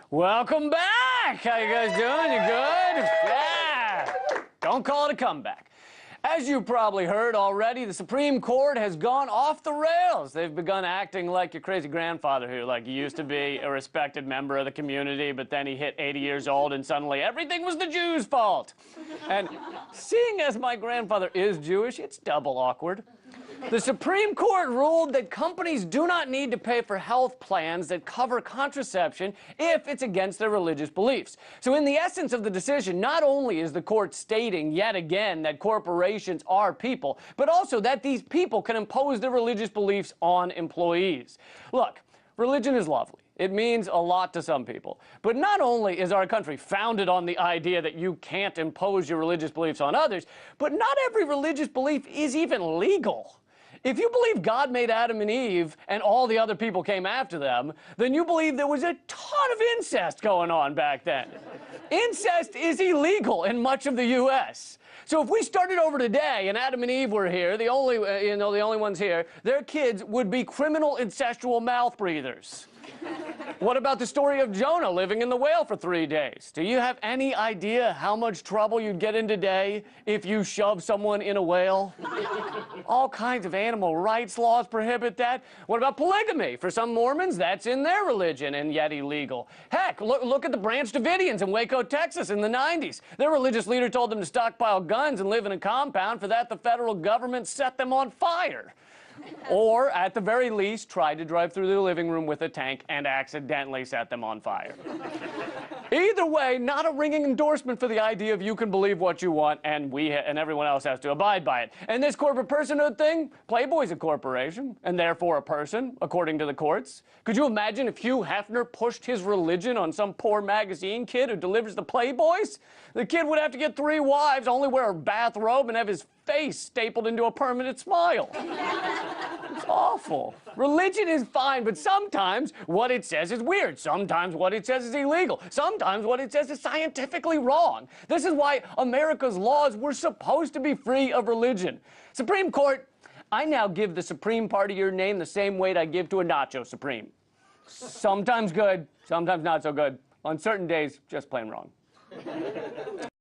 Welcome back! How you guys doing? You good? Yeah! Don't call it a comeback. As you probably heard already, the Supreme Court has gone off the rails. They've begun acting like your crazy grandfather who, like, he used to be a respected member of the community, but then he hit 80 years old and suddenly everything was the Jews' fault. And seeing as my grandfather is Jewish, it's double awkward. The Supreme Court ruled that companies do not need to pay for health plans that cover contraception if it's against their religious beliefs. So in the essence of the decision, not only is the court stating yet again that corporations are people, but also that these people can impose their religious beliefs on employees. Look, religion is lovely. It means a lot to some people. But not only is our country founded on the idea that you can't impose your religious beliefs on others, but not every religious belief is even legal. If you believe God made Adam and Eve and all the other people came after them, then you believe there was a ton of incest going on back then. Incest is illegal in much of the U.S. So if we started over today and Adam and Eve were here, the only ones here, their kids would be criminal incestual mouth breathers. What about the story of Jonah living in the whale for 3 days? Do you have any idea how much trouble you'd get in today if you shove someone in a whale? All kinds of animal rights laws prohibit that. What about polygamy? For some Mormons, that's in their religion and yet illegal. Heck, look at the Branch Davidians in Waco, Texas in the 90s. Their religious leader told them to stockpile guns and live in a compound. For that, the federal government set them on fire. Or, at the very least, tried to drive through the living room with a tank and accidentally set them on fire. Either way, not a ringing endorsement for the idea of you can believe what you want and everyone else has to abide by it. And this corporate personhood thing, Playboy's a corporation, and therefore a person, according to the courts. Could you imagine if Hugh Hefner pushed his religion on some poor magazine kid who delivers the Playboys? The kid would have to get 3 wives, only wear a bathrobe, and have his face stapled into a permanent smile. It's awful. Religion is fine, but sometimes what it says is weird. Sometimes what it says is illegal. Sometimes what it says is scientifically wrong. This is why America's laws were supposed to be free of religion. Supreme Court, I now give the supreme part of your name the same weight I give to a nacho supreme. Sometimes good, sometimes not so good. On certain days, just plain wrong.